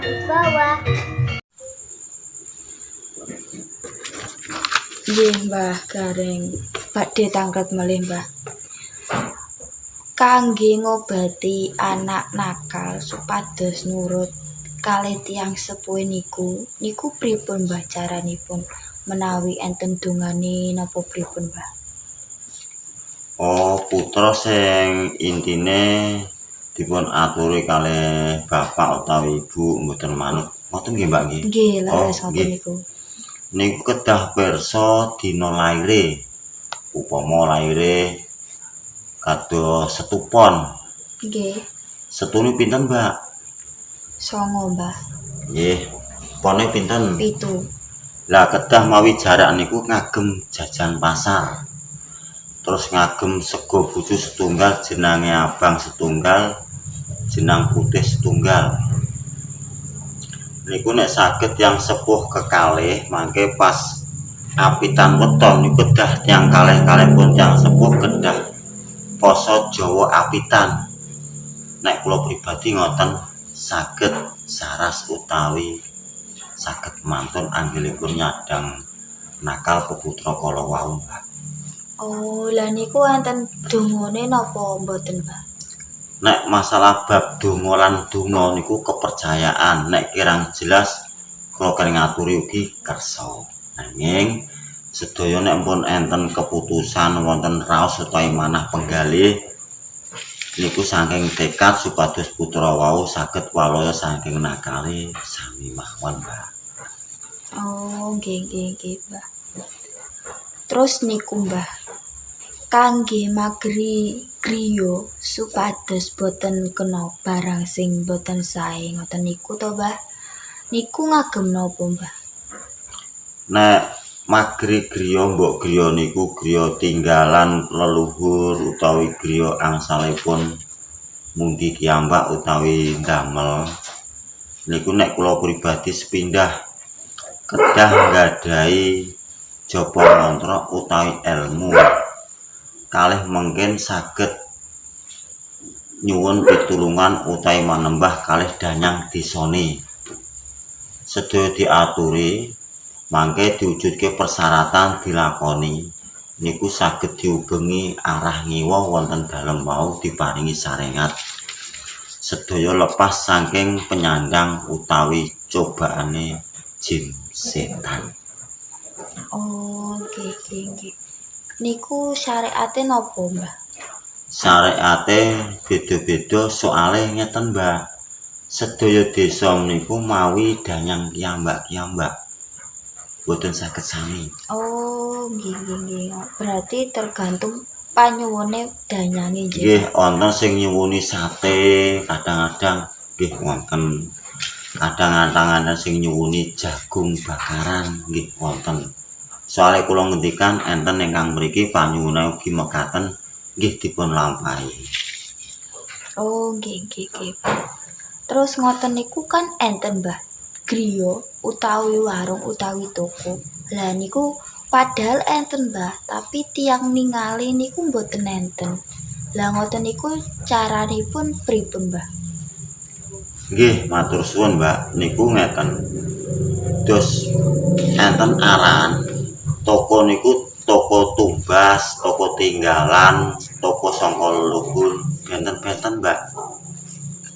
di bawah. Nggih, Mbah, gareng badhe tanglet malih, Mbah. Kangge ngobati anak nakal supados nurut kalih tiyang sepuh niku pripun, Mbah, caranipun menawi enten dongane napa pripun, Mbah? Oh, putra sing intine dipun aturi kalih bapak utawi ibu mboten manut. Ngoten nggih, Mbak nggih. Nggih, leres ngoten nggih. niku. Niku kedah pirsa dina laire. Upama laire kados setupon. Nggih, Setune pinten, Mbak? 9, Mbah. Nggih. Pone pinten? 7. Lah kedah mawi jarak niku ngagem jajan pasar. Terus ngagem sego bucu setunggal, jenenge abang setunggal, jenang putih setunggal. Niku nek saged yang sepuh kekalih mangke pas apitan weton niku kedah tiyang kalih-kalih pun tiyang sepuh kedah poso Jawa apitan. Nek kula pribadi ngoten saged saras utawi saged mantun anggelipun nyadang nakal peputra kala wau, Mbak. Oh, lah niku enten dongane napa mboten, Mbah? Nek masalah bab donga lan donga niku kepercayaan, nek kirang jelas kula kenging ngaturi ugi kersa. Nanging sedaya nek pun enten keputusan wonten raos utawi manah penggalih niku saking tekad supados putra wau saged walaya saking nakale sami mawon, Mbak. Oh, nggih, Mbah. Terus niku, Mbah, kangge magri griya supados boten kena barang sing boten sae ngoten niku to, Mbah? Niku ngagem napa, Mbah? Nek magri griya mbok griya niku griya tinggalan leluhur utawi griya angsalipun mundi kiyambak utawi ndamel niku nek kula pribadi sepindah kedah nggadhahi japa mantra utawi ilmu kalih mungkin saged nyuwun pitulungan utawi manembah kalih danyang desane sedaya diaturi mangke diwujudke persyaratan dilakoni niku saged diubengi arah ngiwa wonten dalem wau diparingi sarengat sedaya lepas saking penyandang utawi cobaane jin setan. Oh, nggih. Niku syariate napa, Mbah? Syariate beda-beda soale ngeten, Mbak. Sedaya desa niku mawi danyang kiyambak-kiyambak. Boten saged sami. Oh, nggih. Berarti tergantung panyuwune danyange nggih. Nggih, wonten sing nyuwuni sate, kadang-kadang nggih wonten. Kadang-kadang sing nyuwuni jagung bakaran nggih wonten. Soale kula ngendikan enten ingkang mriki panyuwune ugi mekaten nggih dipun lampahi. Oh, nggih. Terus ngoten niku kan enten, Mbah, griya utawi warung utawi toko. Lah niku padahal enten, Mbah, tapi tiang ningali niku mboten enten. Lah ngoten niku caranipun pripun, Mbah? Nggih, matur suwun, Mbak. Niku ngeten. Dos enten arahan toko niku toko tumbas, toko tinggalan, toko sangka leluhur, benten-benten, Mbak.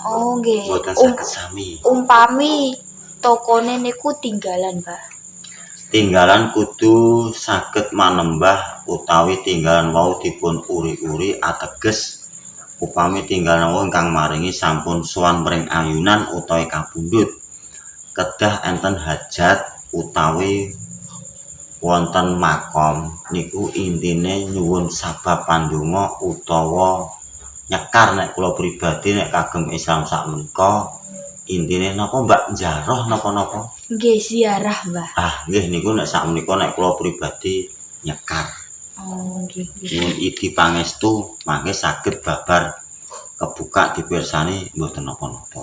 Oh, nggih. Boten saged sami. Umpami tokone niku tinggalan, Mbah. Tinggalan kudu saged manembah utawi tinggalan wau dipun uri-uri ateges upami tinggalan wau ingkang maringi sampun sowan mring ayunan utawi kapundhut kedah enten hajat utawi wonten makom niku intine nyuwun sabab pandonga utawa nyekar nek kula pribadi nek kagem Islam sakmenika intine napa Mbak njaroh napa-napa Nggih, ziarah, Mbah. nggih niku nek sakmenika nek kula pribadi nyekar. Oh, nggih. Nyuwun idi pangestu mangke saged babar kebuka dipirsani mboten napa-napa.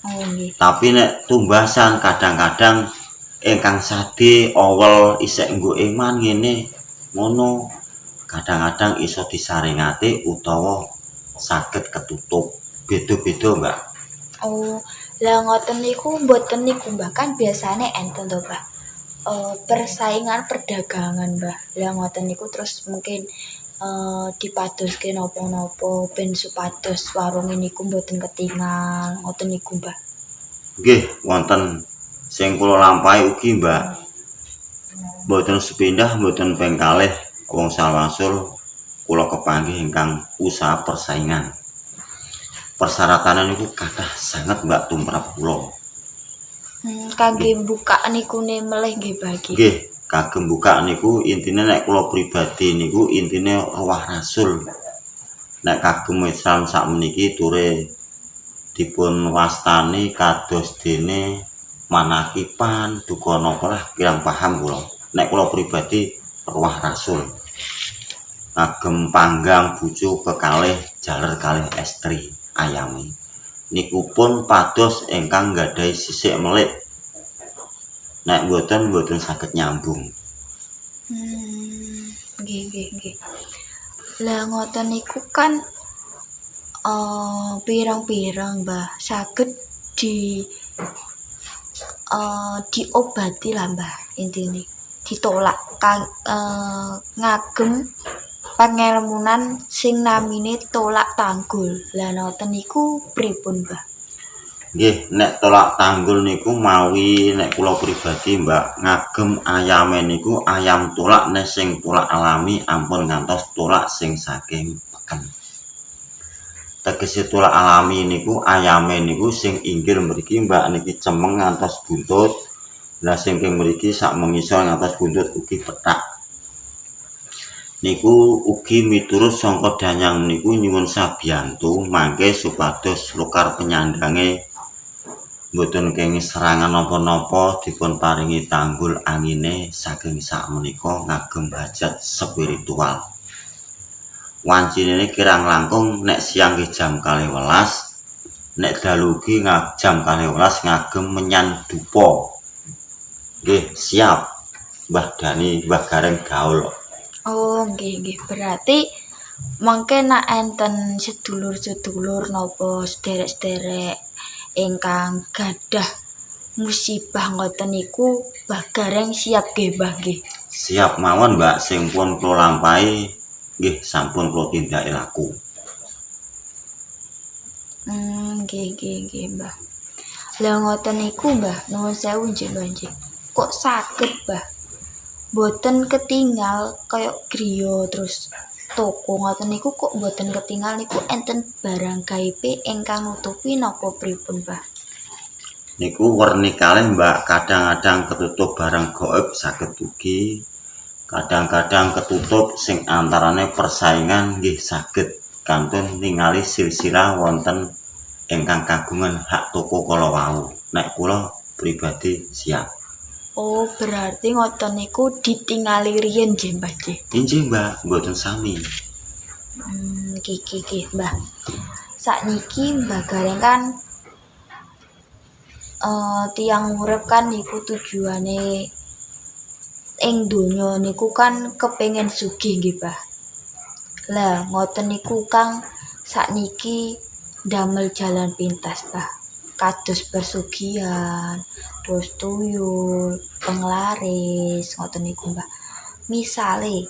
Oh, nggih. Tapi nek tumbasan kadang-kadang ingkang sadi awel isih nggo iman ngene ngono kadang-kadang iso disaringati utawa saged ketutup. Beda-beda, Mbak. Oh, Lah ngoten niku mboten niku Mbah, kan biasane enten to Mbah. Persaingan perdagangan Mbah. Lah ngoten niku terus mungkin dipadoske napa-napa ben supados warung niku mboten ketingal ngoten niku Mbah. Nggih, wonten sing kula lampahi ugi Mbak. Mboten sepindah mboten ping kalih wong salwasul kula kepanggih ingkang usaha persaingan. Persyaratan niku kathah sanget Mbak tumrap kula. Kangge buka nikune melih nggih Mbah iki. Nggih, kagem buka niku intine nek kula pribadi niku intine ruwah rasul. Nek kagem Islam sakmeniki ture dipun wastani kados dene manakipan duka napa lah kirang paham kula. Nek kula pribadi ruwah rasul. Kagem panggang bucu kekalih jaler kalih estri ayami. Niku pun pados ingkang nggadhahi sisik melik. Nek mboten saged nyambung. Nggih. Lah ngoten niku kan pirang-pirang Mbah saged diobati lah Mbah intine. Ditolak ngagem pangelmunan sing namine tolak tanggul. Lah ngoten niku pripun Mbah? Nggih, nek tolak tanggul niku mawi nek kula pribadi Mbak ngagem ayame niku ayam tolak nek sing tolak alami ampun ngantos tolak sing saking peken. Tegese tolak alami niku ayame niku sing inggil mriki Mbak niki cemeng ngantos buntut. Lah sing keng mriki sak mengisor ngantos buntut ugi pethak. Niku ugi miturut sangka danyang niku nyuwun sabiyantu mangke supados lokar penyandange mboten kenging serangan napa-napa dipun paringi tanggul angine saking sakmenika ngagem hajat spiritual. Wancine kirang langkung nek siang nggih jam 12, nek dalu ugi jam 12 ngagem menyan dupa. Nggih, siap. Mbah Dani, Mbah Gareng gaul. Oh, nggih. Berarti mangke nak enten sedulur-sedulur napa sederek-sederek ingkang gadah musibah ngoten niku Mbah Gareng siap nggih Mbah nggih. Siap mawon Mbak sing pun kula lampahi nggih sampun kula tindake laku. Nggih Mbah. Lah ngoten niku Mbah, nuwun sewu nggih. Kok saged Mbah? Mboten ketinggal kaya griya terus toko ngoten niku kok mboten ketinggal niku enten barang gaib ingkang nutupi napa pripun Mbah? Niku werni kalih Mbak, kadang-kadang ketutup barang gaib saged ugi. Kadang-kadang ketutup sing antarane persaingan nggih saged kantun ningali silsilah wonten ingkang kagungan hak toko kala wau. Nek kula pribadi siap. Oh, berarti ngoten niku ditingali riyen nggih Mbah nggih. Injih Mbak, mboten sami. Nggih Mbah. Sakniki Mbah Gareng kan tiyang urip kan niku tujuane ing donya niku kan kepengin sugih nggih Mbah. Lah ngoten niku Kang sakniki damel jalan pintas Mbah. Kados persugihan, terus tuyul, penglaris ngoten niku Mbah. Misale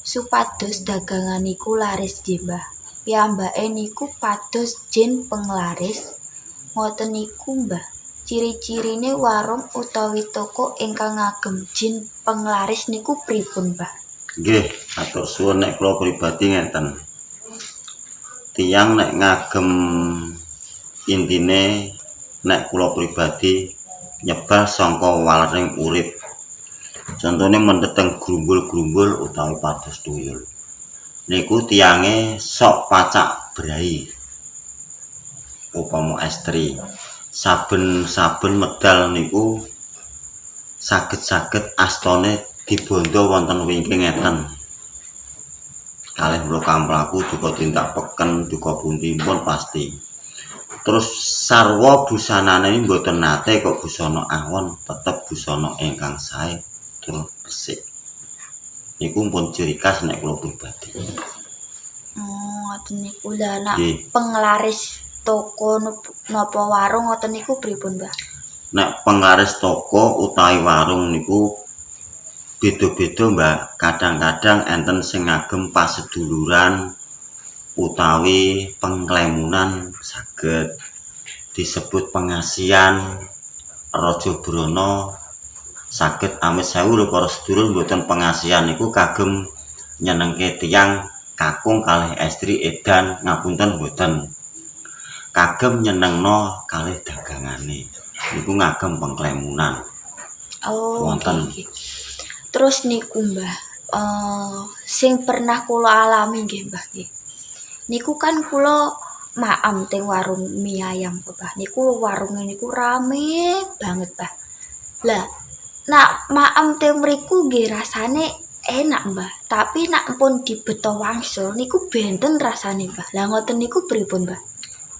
supados dagangan niku laris nggih Mbah. Piyambake niku pados jin penglaris. Ngoten niku Mbah. Ciri-cirine warung utawi toko ingkang ngagem jin penglaris niku pripun Mbah? Nggih, atur suwun nek kula pribadi ngeten. Tiyang nek ngagem intine nek kula pribadi nyebar sangka walering urip. Contone mendheteng grumbul-grumbul utawi pados tuyul. Niku tiyange sok pacak brai. Upama estri. Saben medal niku saged astane dibondo wonten wingking ngeten. Kalih mloka mlaku duka tindak peken, duka pundi pun pasti. Terus sarwa busanane mboten nate kok busana awon, tetep busana ingkang sae tur resik. Niku pun ciri khas nek kula pribadi. Ngoten niku lah nak penglaris toko napa warung ngoten niku pripun, Mbah? Nek penglaris toko utawi warung niku beda-beda, Mbak. Kadang-kadang enten sing ngagem paseduluran utawi pengklemunan saged disebut pengasian Raja Brana saged amit sewu lho para sedulur mboten pengasian niku kagem nyenengke tiyang kakung kalih estri edan ngapunten mboten kagem nyenengno kalih dagangane niku ngagem pengklemunan. Oh, Wonten. nggih. Terus niku, Mbah, sing pernah kula alami nggih, Mbah, nggih. Niku kan kula maem teng warung mie ayam, Mbah. Niku warunge niku rame banget, Mbah. Lah, nak maem teng mriku nggih rasane enak, Mbah. Tapi nak pun dibeto wangsul niku benten rasane, Mbah. Lah ngoten niku pripun, Mbah?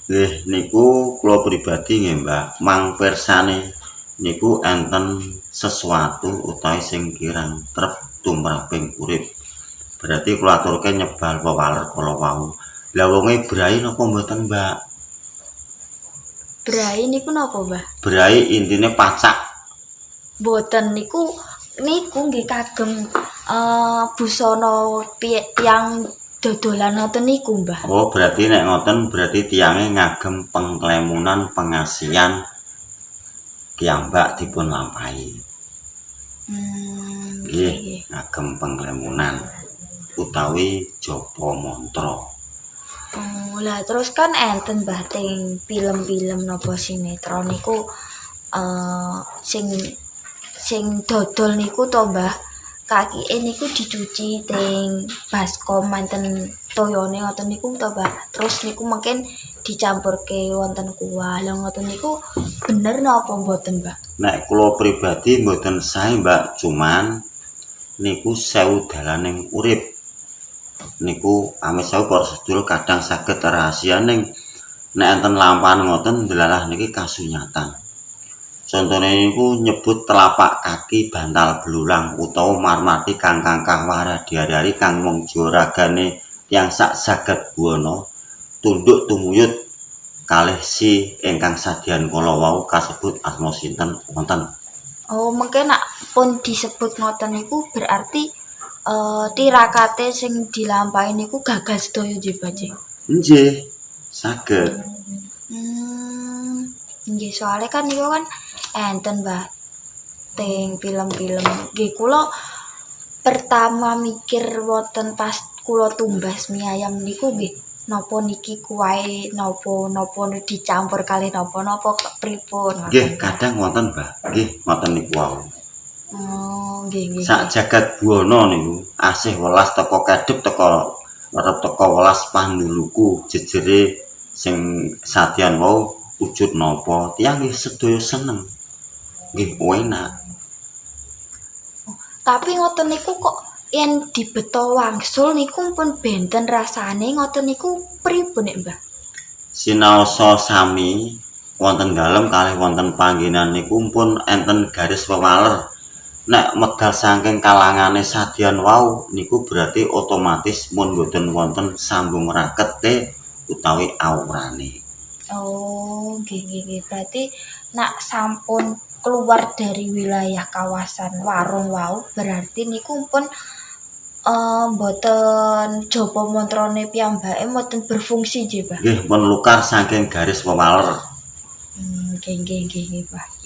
Nggih niku kula pribadi nggih, Mbak. Mang pirsane niku enten sesuatu utawi sing kirang trep tumraping urip. Berarti kula aturke nyebal wewaler kala wau. Lah wonge brai napa mboten, Mbak? Brai niku napa, Mbah? Brai intine pacak. Mboten niku nggih kagem busana tiyang dodolan ngoten niku, Mbah. Oh, berarti nek ngoten berarti tiyange ngagem pengklemunan pengasian kiyambak dipun lampahi. Nggih, ngagem pengklemunan utawi japa mantra. Oh, lah terus kan enten Mbah teng film-film napa sinetron niku sing dodol niku to, Mbah. Kakike niku dicuci teng baskom manten toyone ngoten niku to, Mbah. Terus niku mungkin dicampurke wonten kuah. Lah ngoten niku bener napa mboten, Mbah? Nek kula pribadi mboten sae, Mbak, cuman niku sewu dalaning urip. Niku amit sewu para sedulur kadang saged rahasia ning nek enten lampahan ngoten delalah niki kasunyatan. Contone niku nyebut telapak kaki bantal belulang utawa marmati kang kangkah waradiari kang mung joragane tiyang sak saged buwana tunduk tumuyut kalih si ingkang sadyan kala wau kasebut asma sinten wonten. Oh, mungkin nak pun disebut ngoten niku berarti tirakate sing dilampahi niku gagal sedaya nggih, Mbah. Nggih, saged. Nggih soalnya kan niku kan enten, Mbah, teng film-film. Nggih kula pertama mikir wonten pas kula tumbas mie ayam niku nggih napa niki kuwahe napa dicampur kalih napa pripun. Nggih, kadang wonten, Mbak. Nggih, ngoten niku wau. Oh, nggih. Sak jagat buwana niku asih welas teko kedhep teko arep teko welas panduluku jejere sing sadyan wau wujud napa tiyang nggih sedaya seneng. Nggih enak. Tapi ngoten niku kok yen dibeto wangsul niku pun benten rasane ngoten niku pripun nek, Mbah? Sinaosa sami wonten dalem kalih wonten panggenan niku pun enten garis wewaler. Nek medal saking kalangane sadyan wau niku berarti otomatis mun boten wonten sambung rakete utawi aurane. Oh, nggih. Berarti nak sampun keluar dari wilayah kawasan warung wau berarti niku pun mboten japa mantrane piyambake mboten berfungsi nggih, Mbah. Nggih, pun lukar saking garis wewaler. Nggih, Pak.